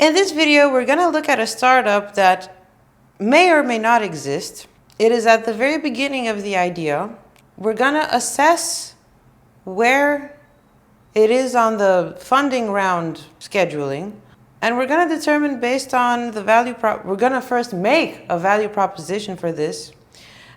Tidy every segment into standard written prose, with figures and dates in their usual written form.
In this video, we're going to look at a startup that may or may not exist. It is at the very beginning of the idea. We're going to assess where it is on the funding round scheduling. And we're going to determine based on the value we're going to first make a value proposition for this.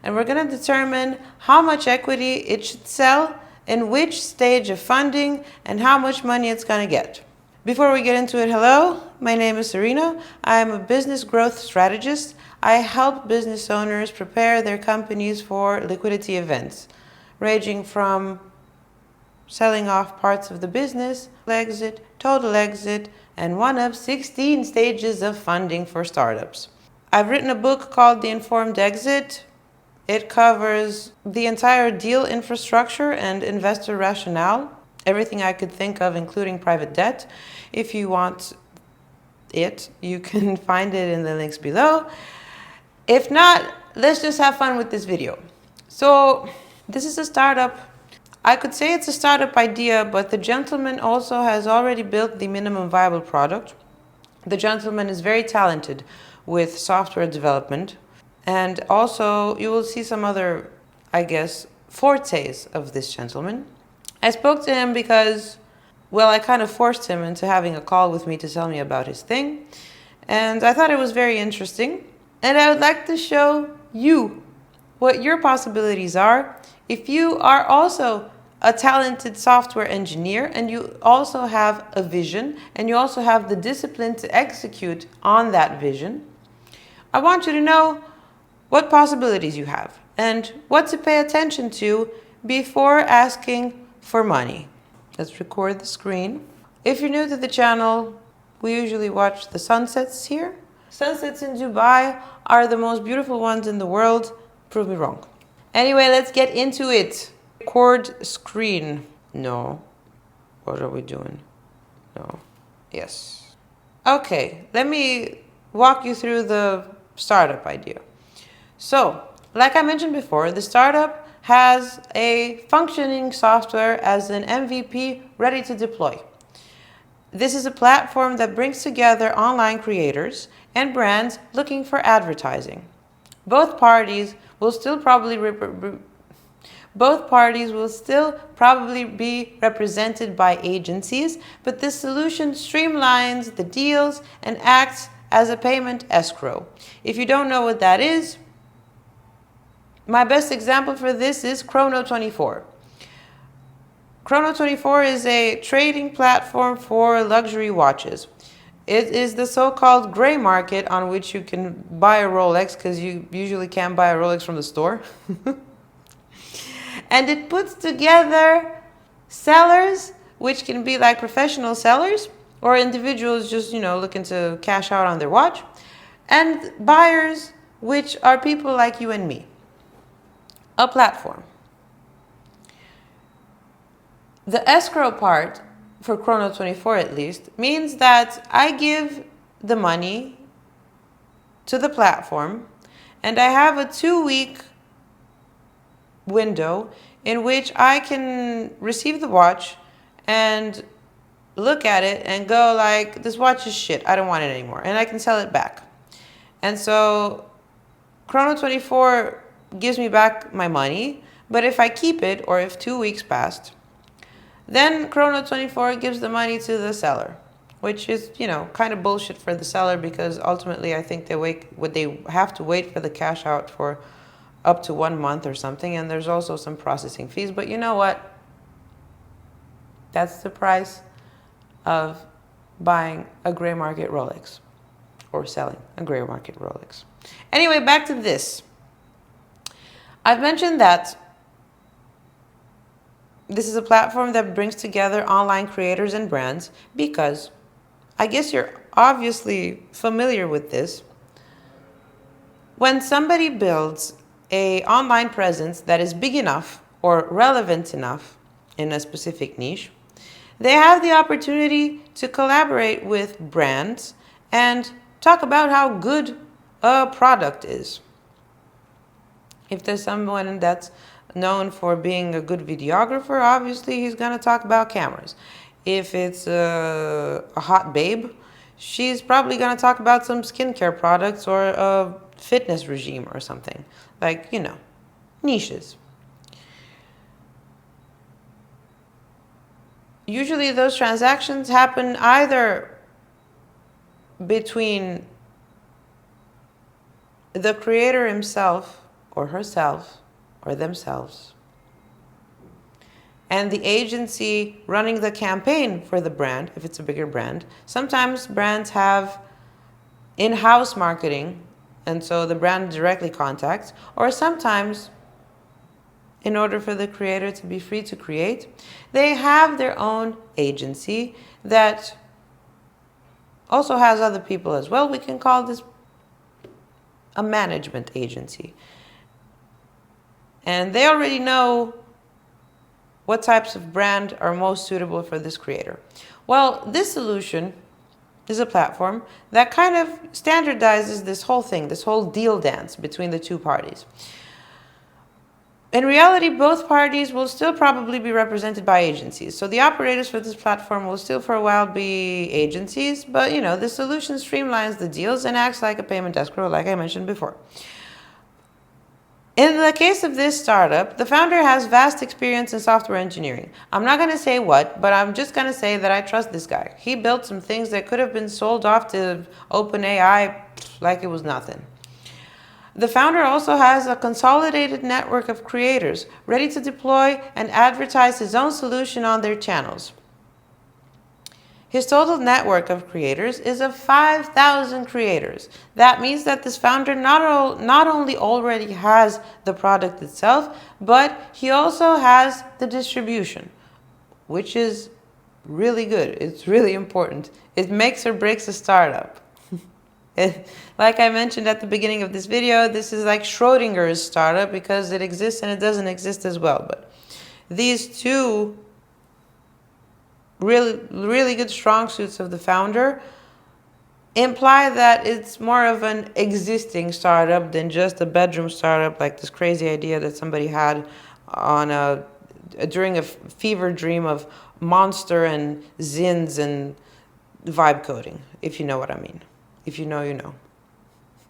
And we're going to determine how much equity it should sell, in which stage of funding, and how much money it's going to get. Before we get into it, hello, my name is Serena. I am a business growth strategist. I help business owners prepare their companies for liquidity events, ranging from selling off parts of the business, exit, total exit, and one of 16 stages of funding for startups. I've written a book called The Informed Exit. It covers the entire deal infrastructure and investor rationale, everything I could think of, including private debt. If you want it, you can find it in the links below. If not, let's just have fun with this video. So this is a startup. I could say it's a startup idea, but the gentleman also has already built the minimum viable product. The gentleman is very talented with software development. And also, you will see some other, I guess, fortes of this gentleman. I spoke to him because, well, I kind of forced him into having a call with me to tell me about his thing. And I thought it was very interesting. And I would like to show you what your possibilities are if you are also a talented software engineer and you also have a vision and you also have the discipline to execute on that vision. I want you to know what possibilities you have and what to pay attention to before asking for money. Let's record the screen. If you're new to the channel, we usually watch the sunsets here. Sunsets in Dubai are the most beautiful ones in the world. Prove me wrong. Anyway, let's get into it. Record screen. No. What are we doing? No. Yes. Okay, let me walk you through the startup idea. So, like I mentioned before, the startup has a functioning software as an MVP ready to deploy. This is a platform that brings together online creators and brands looking for advertising. Both parties will still probably be represented by agencies, but this solution streamlines the deals and acts as a payment escrow. If you don't know what that is, my best example for this is Chrono24. Chrono24 is a trading platform for luxury watches. It is the so-called gray market on which you can buy a Rolex because you usually can't buy a Rolex from the store. And it puts together sellers, which can be like professional sellers or individuals just, looking to cash out on their watch, and buyers, which are people like you and me. A platform. The escrow part, for Chrono24 at least, means that I give the money to the platform and I have a 2-week window in which I can receive the watch and look at it and go like, this watch is shit, I don't want it anymore, and I can sell it back. And so Chrono24 gives me back my money, but if I keep it, or if 2 weeks passed, then Chrono24 gives the money to the seller, which is, kind of bullshit for the seller because ultimately I think they have to wait for the cash out for up to 1 month or something, and there's also some processing fees, but you know what? That's the price of buying a gray market Rolex or selling a gray market Rolex. Anyway, back to this. I've mentioned that this is a platform that brings together online creators and brands because I guess you're obviously familiar with this. When somebody builds an online presence that is big enough or relevant enough in a specific niche, they have the opportunity to collaborate with brands and talk about how good a product is. If there's someone that's known for being a good videographer, obviously he's going to talk about cameras. If it's a hot babe, she's probably going to talk about some skincare products or a fitness regime or something. Like, niches. Usually those transactions happen either between the creator himself or herself or themselves and the agency running the campaign for the brand, if it's a bigger brand. Sometimes brands have in-house marketing, and so the brand directly contacts, or sometimes, in order for the creator to be free to create, they have their own agency that also has other people as well. We can call this a management agency. And they already know what types of brand are most suitable for this creator. Well, this solution is a platform that kind of standardizes this whole thing, this whole deal dance between the two parties. In reality, both parties will still probably be represented by agencies. So the operators for this platform will still for a while be agencies, but the solution streamlines the deals and acts like a payment escrow, like I mentioned before. In the case of this startup, the founder has vast experience in software engineering. I'm not going to say what, but I'm just going to say that I trust this guy. He built some things that could have been sold off to OpenAI like it was nothing. The founder also has a consolidated network of creators ready to deploy and advertise his own solution on their channels. His total network of creators is of 5,000 creators. That means that this founder not only already has the product itself, but he also has the distribution, which is really good. It's really important. It makes or breaks a startup. Like I mentioned at the beginning of this video, this is like Schrodinger's startup because it exists and it doesn't exist as well. But these two really good strong suits of the founder imply that it's more of an existing startup than just a bedroom startup, like this crazy idea that somebody had during a fever dream of Monster and Zins and vibe coding, if you know what I mean. If you know, you know.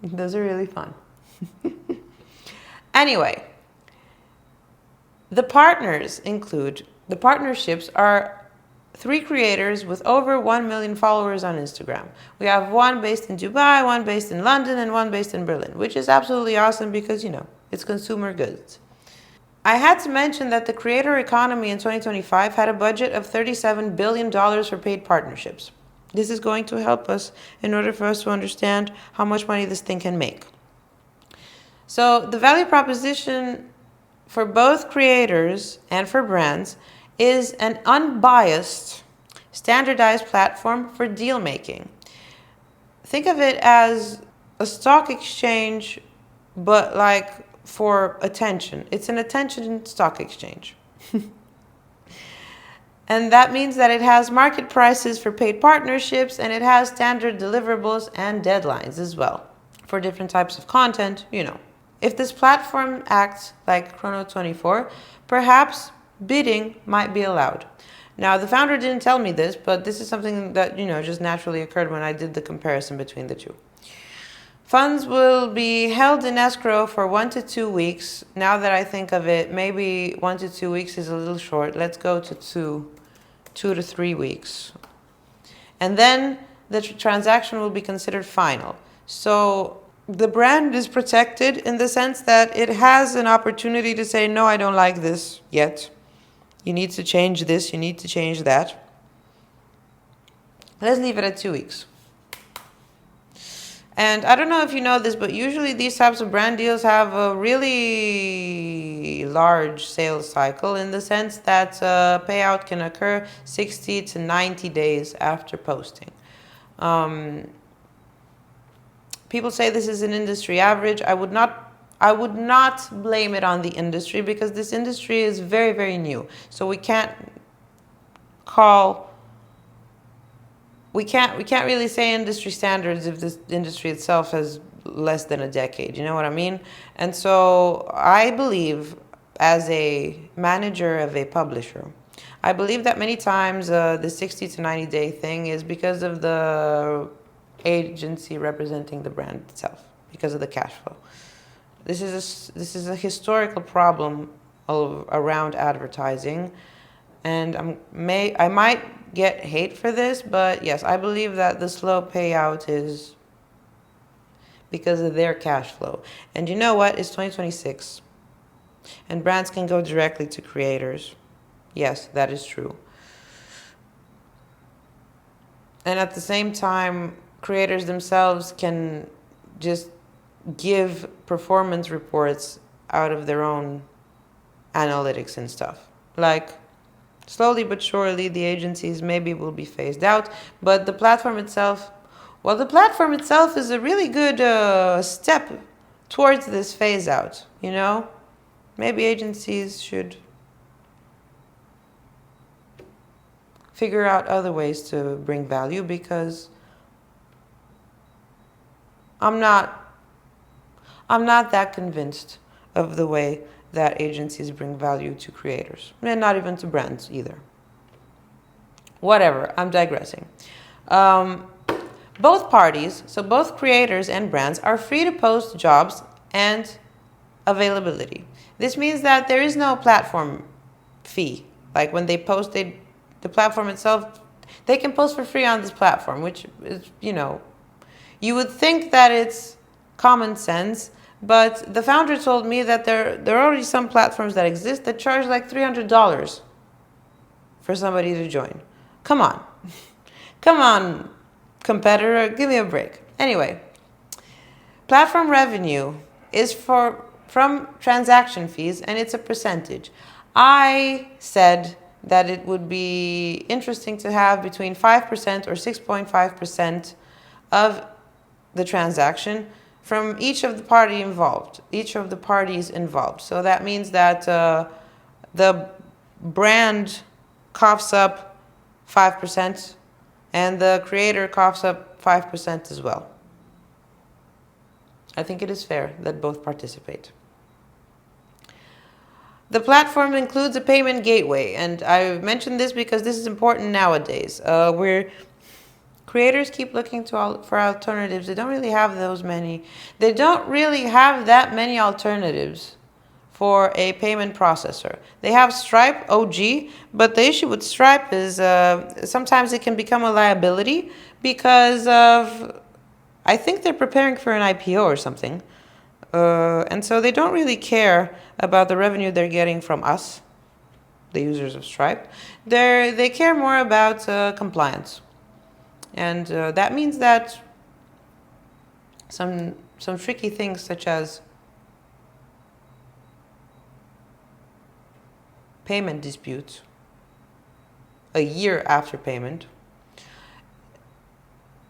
Those are really fun. Anyway, the partnerships are 3 creators with over 1 million followers on Instagram. We have one based in Dubai, one based in London, and one based in Berlin, which is absolutely awesome because, it's consumer goods. I had to mention that the creator economy in 2025 had a budget of $37 billion for paid partnerships. This is going to help us in order for us to understand how much money this thing can make. So the value proposition for both creators and for brands is an unbiased, standardized platform for deal making. Think of it as a stock exchange, but like for attention. It's an attention stock exchange. And that means that it has market prices for paid partnerships and it has standard deliverables and deadlines as well for different types of content, If this platform acts like Chrono24, perhaps bidding might be allowed. Now, the founder didn't tell me this, but this is something that, just naturally occurred when I did the comparison between the two. Funds will be held in escrow for 1 to 2 weeks. Now that I think of it, maybe 1 to 2 weeks is a little short. Let's go to 2 to 3 weeks. And then the transaction will be considered final. So the brand is protected in the sense that it has an opportunity to say, no, I don't like this yet. You need to change this, you need to change that. Let's leave it at 2 weeks. And I don't know if you know this, but usually these types of brand deals have a really large sales cycle in the sense that payout can occur 60 to 90 days after posting. People say this is an industry average. I would not blame it on the industry because this industry is very, very new. So we can't really say industry standards if this industry itself has less than a decade. You know what I mean? And so I believe, as a manager of a publisher, I believe that many times the 60 to 90 day thing is because of the agency representing the brand itself, because of the cash flow. This is a historical problem around advertising, and I might get hate for this, but yes, I believe that the slow payout is because of their cash flow. And you know what? It's 2026, and brands can go directly to creators. Yes, that is true. And at the same time, creators themselves can just give performance reports out of their own analytics and stuff. Like, slowly but surely, the agencies maybe will be phased out, but the platform itself, well, the platform itself is a really good step towards this phase out, you know? Maybe agencies should figure out other ways to bring value, because I'm not that convinced of the way that agencies bring value to creators, and not even to brands either. Whatever, I'm digressing. Both parties, so both creators and brands, are free to post jobs and availability. This means that there is no platform fee. Like when they post, the platform itself, they can post for free on this platform, which is, you know, you would think that it's common sense, but the founder told me that there are already some platforms that exist that charge like $300 for somebody to join. Come on. Come on, competitor, give me a break. Anyway, platform revenue is from transaction fees, and it's a percentage. I said that it would be interesting to have between 5% or 6.5% of the transaction from each of the parties involved. So that means that the brand coughs up 5% and the creator coughs up 5% as well. I think it is fair that both participate. The platform includes a payment gateway, and I mentioned this because this is important nowadays, where creators keep looking for alternatives. They don't really have that many alternatives for a payment processor. They have Stripe OG, but the issue with Stripe is sometimes it can become a liability because of, I think they're preparing for an IPO or something. And so they don't really care about the revenue they're getting from us, the users of Stripe. They care more about compliance. And that means that some tricky things such as payment disputes a year after payment,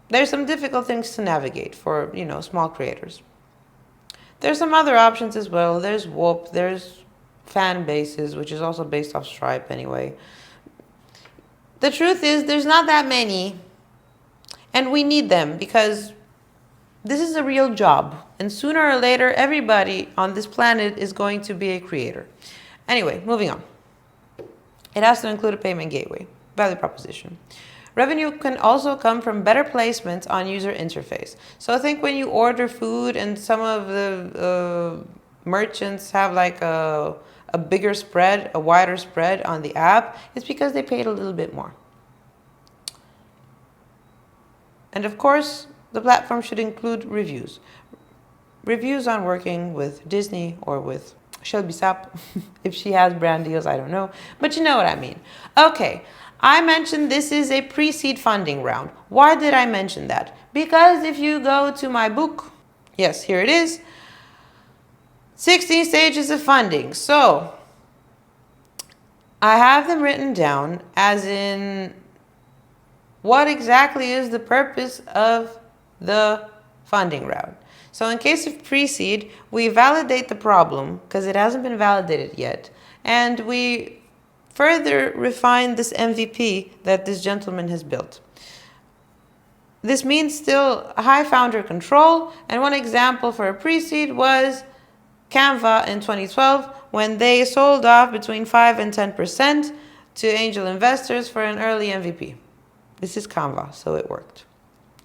there's some difficult things to navigate for, you know, small creators. There's some other options as well. There's Whoop, there's fan bases, which is also based off Stripe anyway. The truth is there's not that many, and we need them because this is a real job. And sooner or later, everybody on this planet is going to be a creator. Anyway, moving on. It has to include a payment gateway, value proposition. Revenue can also come from better placement on user interface. So I think when you order food and some of the merchants have like a bigger spread, a wider spread on the app, it's because they paid a little bit more. And of course, the platform should include reviews. Reviews on working with Disney or with Shelby Sapp. If she has brand deals, I don't know. But you know what I mean. Okay. I mentioned this is a pre-seed funding round. Why did I mention that? Because if you go to my book, yes, here it is, 16 stages of funding. So I have them written down as in what exactly is the purpose of the funding round. So in case of pre-seed, we validate the problem because it hasn't been validated yet, and we further refine this MVP that this gentleman has built. This means still high founder control, and one example for a pre-seed was Canva in 2012 when they sold off between 5 and 10% to angel investors for an early MVP. This is Canva, so it worked.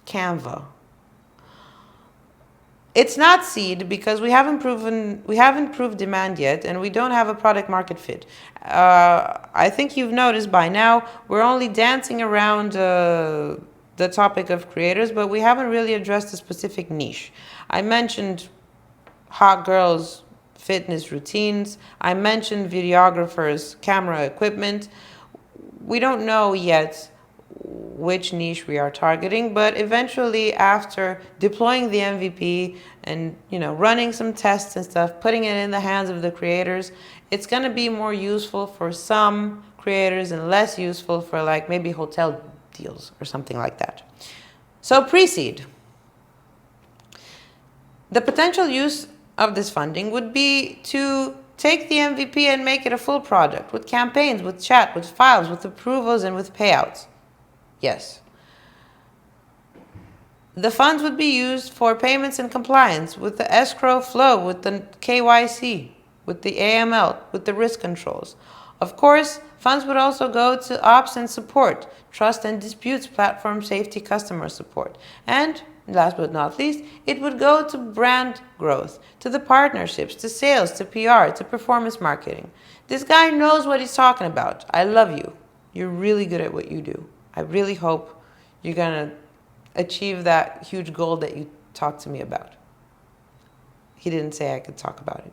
Canva. It's not seed because we haven't proved demand yet, and we don't have a product market fit. I think you've noticed by now we're only dancing around the topic of creators, but we haven't really addressed a specific niche. I mentioned hot girls' fitness routines. I mentioned videographers' camera equipment. We don't know yet which niche we are targeting, but eventually after deploying the MVP and running some tests and stuff, putting it in the hands of the creators, it's going to be more useful for some creators and less useful for like maybe hotel deals or something like that. So pre-seed. The potential use of this funding would be to take the MVP and make it a full product with campaigns, with chat, with files, with approvals, and with payouts. Yes. The funds would be used for payments and compliance with the escrow flow, with the KYC, with the AML, with the risk controls. Of course, funds would also go to ops and support, trust and disputes, platform safety, customer support. And last but not least, it would go to brand growth, to the partnerships, to sales, to PR, to performance marketing. This guy knows what he's talking about. I love you. You're really good at what you do. I really hope you're going to achieve that huge goal that you talked to me about. He didn't say I could talk about it.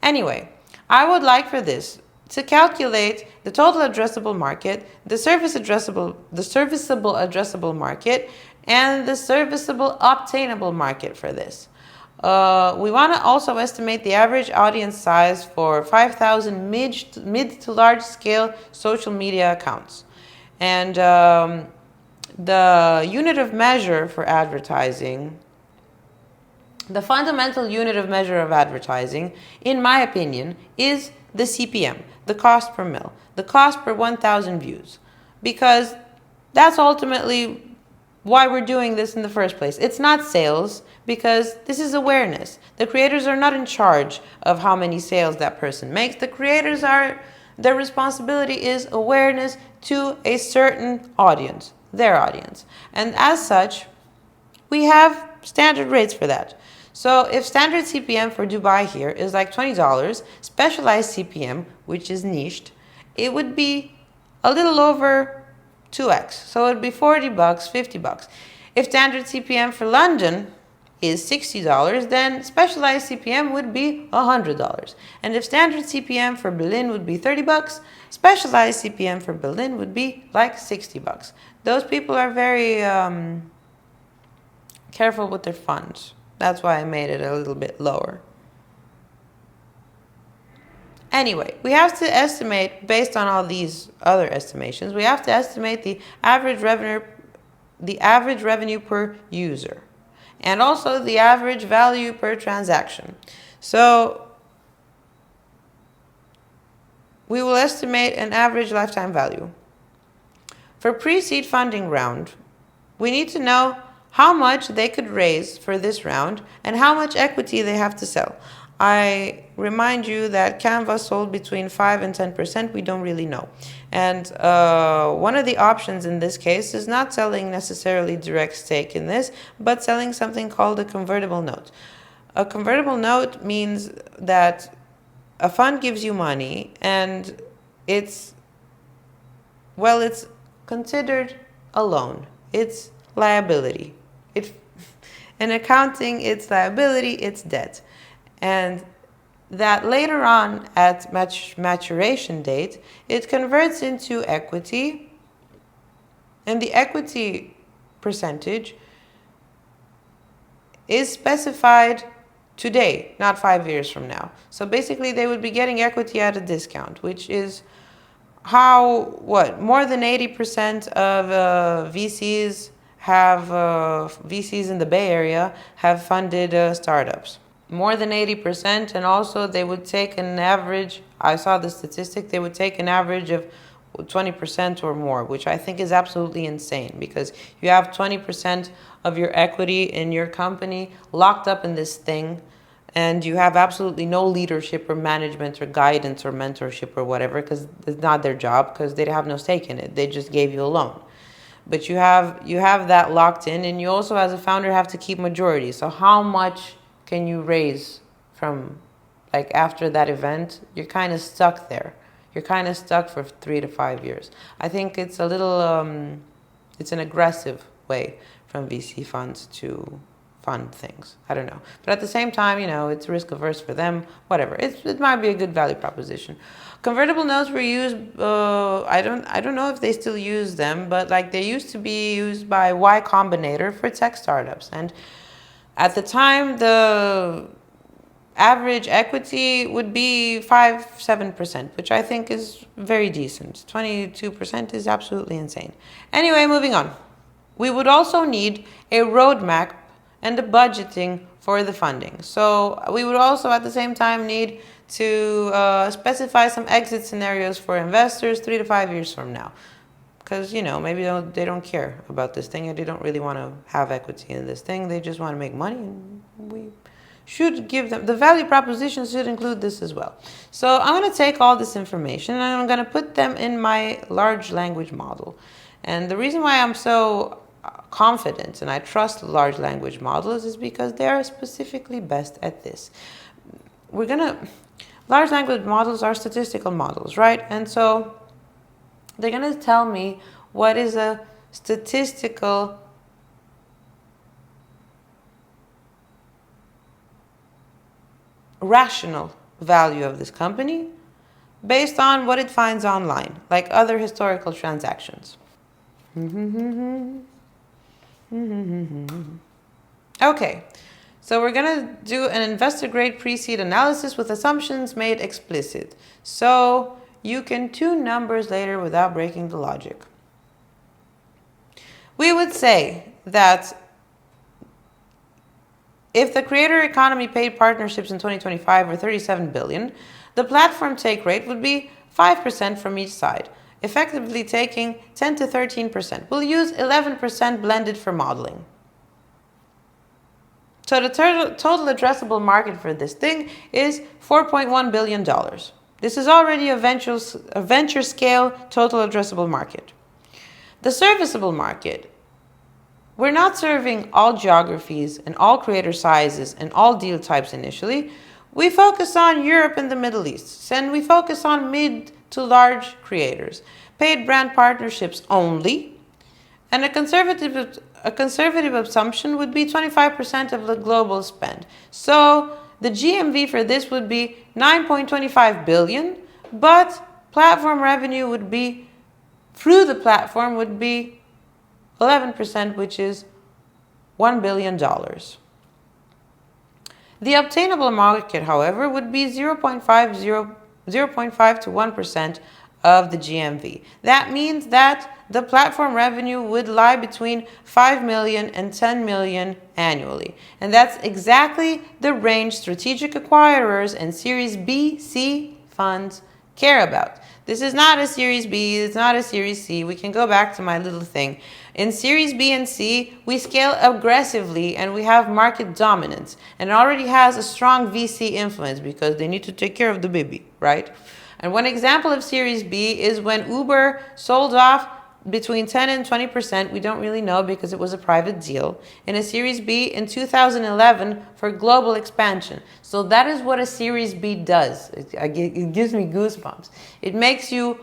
Anyway, I would like for this to calculate the total addressable market, the serviceable addressable market, and the serviceable obtainable market for this. We want to also estimate the average audience size for 5,000 mid to large scale social media accounts. And the unit of measure for advertising, the fundamental unit of measure of advertising, in my opinion, is the CPM, the cost per mil, the cost per 1,000 views. Because that's ultimately why we're doing this in the first place. It's not sales, because this is awareness. The creators are not in charge of how many sales that person makes. The creators their responsibility is awareness to a certain audience, their audience. And as such, we have standard rates for that. So if standard CPM for Dubai here is like $20, specialized CPM, which is niched, it would be a little over 2x. So it would be $40, $50. If standard CPM for London is $60, then specialized CPM would be $100. And if standard CPM for Berlin would be $30, specialized CPM for Berlin would be like $60. Those people are very careful with their funds. That's why I made it a little bit lower. Anyway, we have to estimate, based on all these other estimations, we have to estimate the average revenue per user, and also the average value per transaction. So we will estimate an average lifetime value. For pre-seed funding round, we need to know how much they could raise for this round and how much equity they have to sell. I remind you that Canva sold between 5 and 10%. We don't really know. And one of the options in this case is not selling necessarily direct stake in this, but selling something called a convertible note. A convertible note means that a fund gives you money and it's considered a loan. It's liability. In accounting, it's liability, it's debt. And that later on at maturation date, it converts into equity, and the equity percentage is specified today, not 5 years from now. So basically they would be getting equity at a discount, which is more than 80% of VCs in the Bay Area have funded startups. More than 80%, and also they would take an average, I saw the statistic, they would take an average of 20% or more, which I think is absolutely insane, because you have 20% of your equity in your company locked up in this thing, and you have absolutely no leadership or management or guidance or mentorship or whatever, because it's not their job, because they have no stake in it. They just gave you a loan. But you have that locked in, and you also as a founder have to keep majority. So how much can you raise from, like, after that event? You're kind of stuck there. You're kind of stuck for 3 to 5 years. I think it's a little it's an aggressive way from VC funds to fund things. I don't know. But at the same time, it's risk averse for them. Whatever. It might be a good value proposition. Convertible notes were used. I don't know if they still use them, but like they used to be used by Y Combinator for tech startups. And at the time, the average equity would be 5-7%, which I think is very decent. 22% is absolutely insane. Anyway, moving on. We would also need a roadmap and the budgeting for the funding. So we would also at the same time need to specify some exit scenarios for investors 3 to 5 years from now. Because, maybe they don't care about this thing and they don't really want to have equity in this thing. They just want to make money, and we should give them, the value proposition should include this as well. So I'm going to take all this information and I'm going to put them in my large language model. And the reason why I'm so confident and I trust large language models is because they are specifically best at this. Large language models are statistical models, right? And so they're going to tell me what is a statistical rational value of this company based on what it finds online, like other historical transactions. Okay, so we're going to do an investor grade pre-seed analysis with assumptions made explicit. So you can tune numbers later without breaking the logic. We would say that if the creator economy paid partnerships in 2025 were 37 billion, the platform take rate would be 5% from each side, effectively taking 10 to 13%. We'll use 11% blended for modeling. So the total addressable market for this thing is $4.1 billion. This is already a venture scale total addressable market. The serviceable market. We're not serving all geographies and all creator sizes and all deal types initially. We focus on Europe and the Middle East, and we focus on mid to large creators, paid brand partnerships only, and a conservative assumption would be 25% of the global spend. So the GMV for this would be 9.25 billion, but platform revenue would be, through the platform, would be 11%, which is $1 billion. The obtainable market, however, would be 0.5 to 1% of the GMV. That means that the platform revenue would lie between 5 million and 10 million annually. And that's exactly the range strategic acquirers and Series B, C funds care about. This is not a Series B, it's not a Series C. We can go back to my little thing. In Series B and C, we scale aggressively and we have market dominance. And it already has a strong VC influence because they need to take care of the baby, right? And one example of Series B is when Uber sold off between 10 and 20%, we don't really know because it was a private deal, in a Series B in 2011 for global expansion. So that is what a Series B does. It gives me goosebumps. It makes you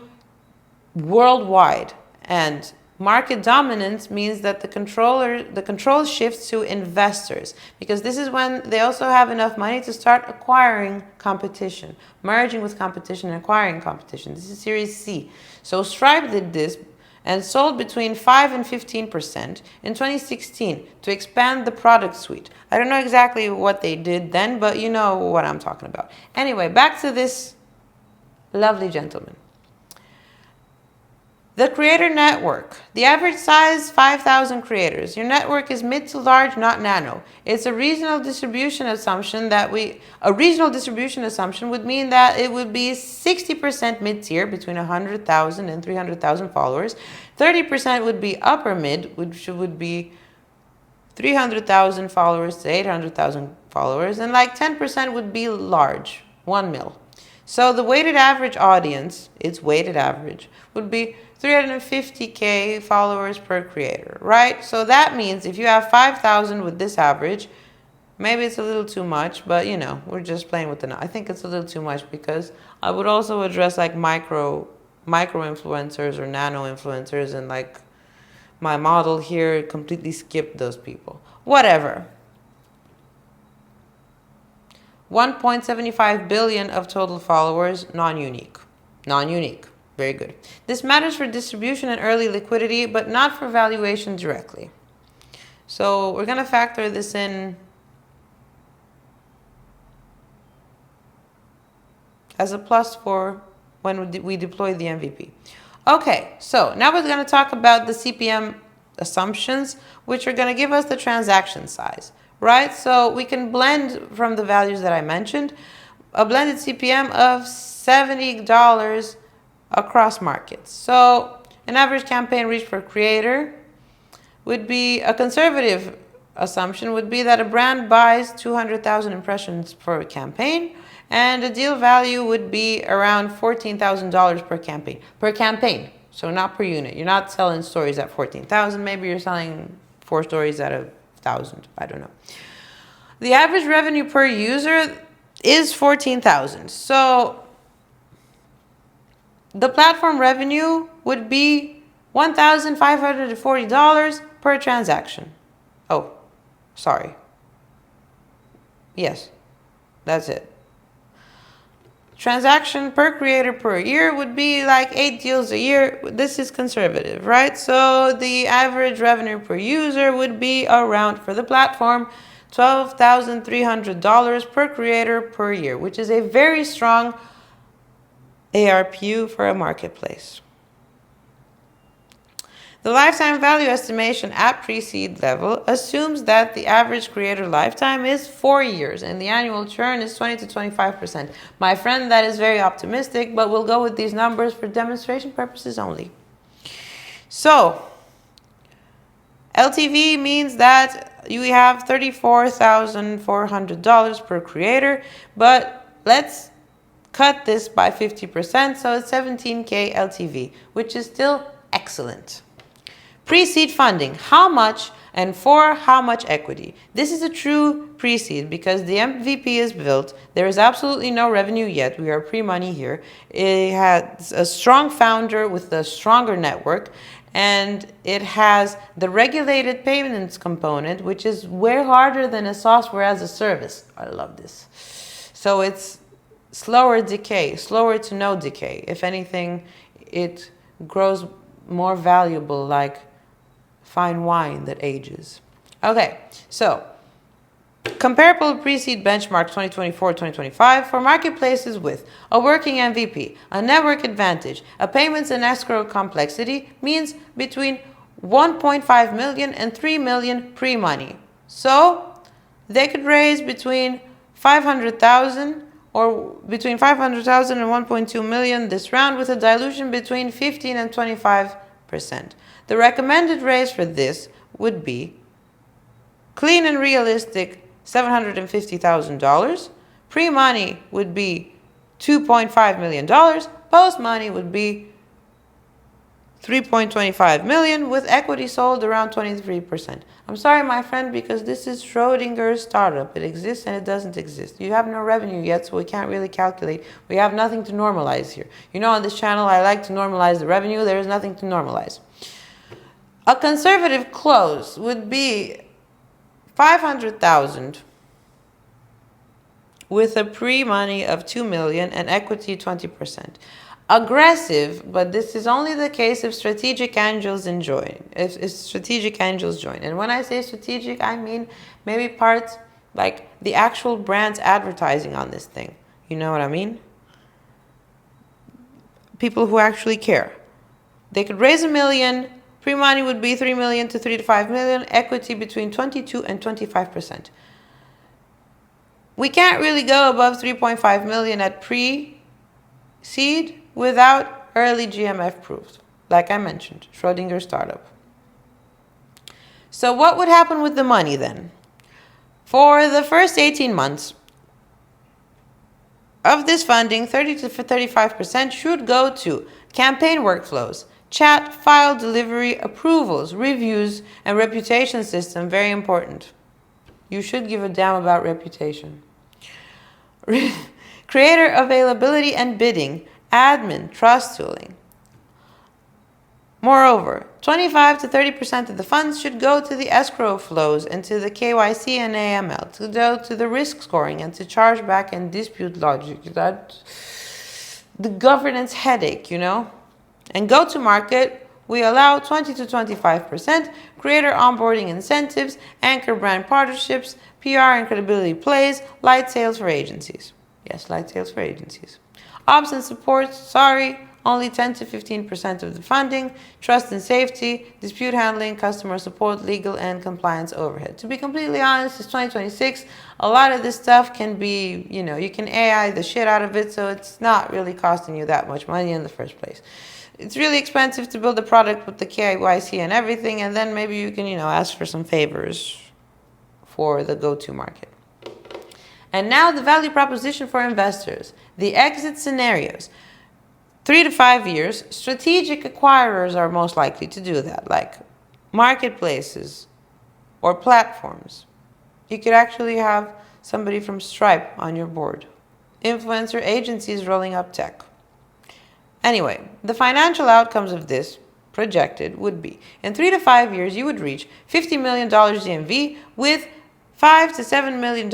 worldwide, and market dominance means that the control shifts to investors, because this is when they also have enough money to start acquiring competition, merging with competition and acquiring competition. This is Series C. So Stripe did this and sold between 5 and 15% in 2016 to expand the product suite. I don't know exactly what they did then, but you know what I'm talking about. Anyway, back to this lovely gentleman. The creator network. The average size, 5,000 creators. Your network is mid to large, not nano. It's a regional distribution assumption would mean that it would be 60% mid-tier, between 100,000 and 300,000 followers. 30% would be upper mid, which would be 300,000 followers to 800,000 followers, and like 10% would be large, 1 mil. So the weighted average audience, its weighted average, would be 350K followers per creator, right? So that means if you have 5,000 with this average, maybe it's a little too much, but you know, we're just playing with I think it's a little too much, because I would also address like micro influencers or nano influencers, and like my model here completely skipped those people. Whatever. 1.75 billion of total followers, non-unique. Non-unique. Very good. This matters for distribution and early liquidity, but not for valuation directly. So we're going to factor this in as a plus for when we deploy the MVP. Okay, so now we're going to talk about the CPM assumptions, which are going to give us the transaction size, right? So we can blend from the values that I mentioned, a blended CPM of $70 across markets. So an average campaign reach per creator would be, a conservative assumption would be that a brand buys 200,000 impressions per campaign, and the deal value would be around $14,000 per campaign. Per campaign, so not per unit. You're not selling stories at 14,000. Maybe you're selling 4 stories at 1,000. I don't know. The average revenue per user is 14,000. So the platform revenue would be $1,540 per transaction. Oh, sorry. Yes, that's it. Transaction per creator per year would be like 8 deals a year. This is conservative, right? So the average revenue per user would be around, for the platform, $12,300 per creator per year, which is a very strong ARPU for a marketplace. The lifetime value estimation at pre-seed level assumes that the average creator lifetime is 4 years and the annual churn is 20 to 25%. My friend, that is very optimistic, but we'll go with these numbers for demonstration purposes only. So, LTV means that you have $34,400 per creator, but let's cut this by 50%, so it's 17K LTV, which is still excellent. Pre-seed funding, how much and for how much equity? This is a true pre-seed because the MVP is built. There is absolutely no revenue yet. We are pre-money here. It has a strong founder with a stronger network, and it has the regulated payments component, which is way harder than a software as a service. I love this. So it's slower decay, slower to no decay. If anything, it grows more valuable like fine wine that ages. Okay, so comparable pre-seed benchmark 2024-2025 for marketplaces with a working MVP, a network advantage, a payments and escrow complexity means between 1.5 million and 3 million pre-money. So they could raise between 500,000 or between 500,000 and 1.2 million this round, with a dilution between 15 and 25%. The recommended raise for this would be clean and realistic $750,000. Pre-money would be $2.5 million. Post-money would be $3.25 million, with equity sold around 23%. I'm sorry, my friend, because this is Schrodinger's startup. It exists and it doesn't exist. You have no revenue yet, so we can't really calculate. We have nothing to normalize here. You know, on this channel, I like to normalize the revenue. There is nothing to normalize. A conservative close would be 500,000 with a pre-money of 2 million and equity 20%. Aggressive, but this is only the case if strategic angels join. If strategic angels join. And when I say strategic, I mean maybe parts like the actual brand's advertising on this thing. You know what I mean? People who actually care. They could raise $1 million. Pre-money would be 3 million to 3 to 5 million. Equity between 22 and 25%. We can't really go above 3.5 million at pre-seed without early GMF proofs, like I mentioned, Schrödinger startup. So what would happen with the money then? For the first 18 months of this funding, 30 to 35% should go to campaign workflows, chat, file delivery, approvals, reviews, and reputation system. Very important. You should give a damn about reputation. Creator availability and bidding, admin, trust tooling. Moreover, 25 to 30% of the funds should go to the escrow flows and to the KYC and AML, to go to the risk scoring and to chargeback and dispute logic. That's the governance headache, you know? And go to market, we allow 20 to 25%, creator onboarding incentives, anchor brand partnerships, PR and credibility plays, light sales for agencies. Yes, light sales for agencies. Ops and support, sorry, only 10 to 15% of the funding. Trust and safety, dispute handling, customer support, legal and compliance overhead. To be completely honest, it's 2026. A lot of this stuff can be, you know, you can AI the shit out of it, so it's not really costing you that much money in the first place. It's really expensive to build a product with the KYC and everything, and then maybe you can, you know, ask for some favors for the go-to market. And now the value proposition for investors, the exit scenarios. 3 to 5 years, strategic acquirers are most likely to do that, like marketplaces or platforms. You could actually have somebody from Stripe on your board. Influencer agencies rolling up tech. Anyway, the financial outcomes of this projected would be, in 3 to 5 years, you would reach $50 million GMV with $5 to $7 million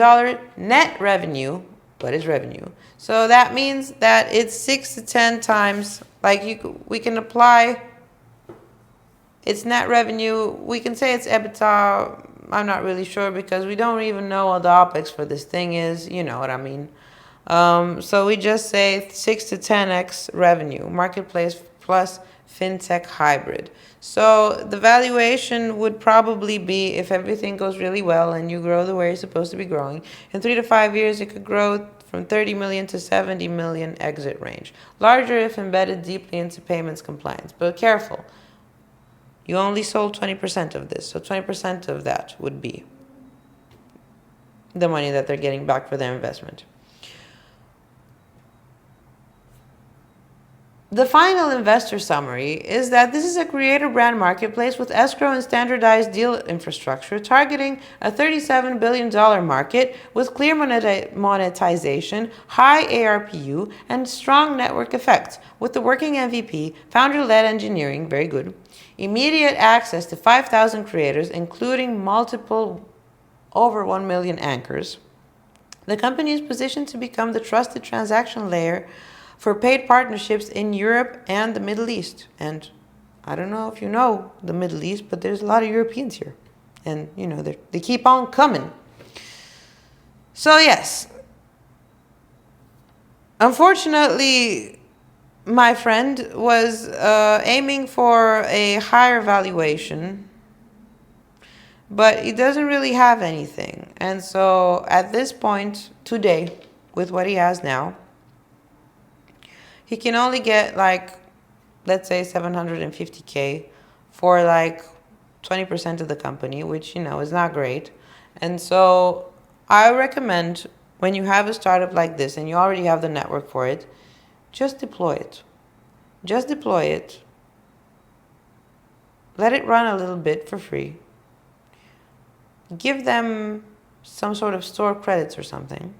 net revenue. What is revenue? So that means that it's 6 to 10 times, like we can apply its net revenue. We can say it's EBITDA. I'm not really sure because we don't even know what the OPEX for this thing is. You know what I mean. So we just say 6 to 10x revenue, marketplace plus fintech hybrid. So the valuation would probably be, if everything goes really well and you grow the way you're supposed to be growing, in 3 to 5 years it could grow from 30 million to 70 million exit range. Larger if embedded deeply into payments compliance. But careful, you only sold 20% of this, so 20% of that would be the money that they're getting back for their investment. The final investor summary is that this is a creator brand marketplace with escrow and standardized deal infrastructure targeting a $37 billion market with clear monetization, high ARPU, and strong network effects with the working MVP, founder-led engineering, very good, immediate access to 5,000 creators, including multiple over 1 million anchors. The company is positioned to become the trusted transaction layer for paid partnerships in Europe and the Middle East. And I don't know if you know the Middle East, but there's a lot of Europeans here. And, you know, they keep on coming. So, yes. Unfortunately, my friend was aiming for a higher valuation, but he doesn't really have anything. And so, at this point, today, with what he has now, he can only get like, let's say 750K for like 20% of the company, which, you know, is not great. And so I recommend when you have a startup like this and you already have the network for it, just deploy it. Just deploy it. Let it run a little bit for free. Give them some sort of store credits or something.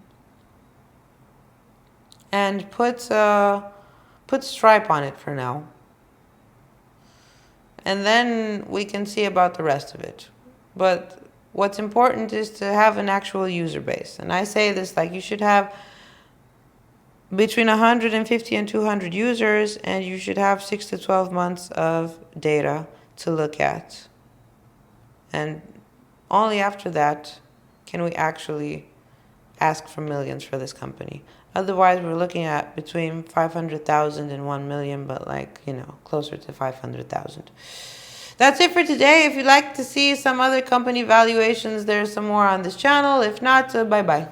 And put Stripe on it for now. And then we can see about the rest of it. But what's important is to have an actual user base. And I say this like you should have between 150 and 200 users, and you should have 6 to 12 months of data to look at. And only after that can we actually ask for millions for this company. Otherwise, we're looking at between 500,000 and 1 million, but like, you know, closer to 500,000. That's it for today. If you'd like to see some other company valuations, there's some more on this channel. If not, bye-bye.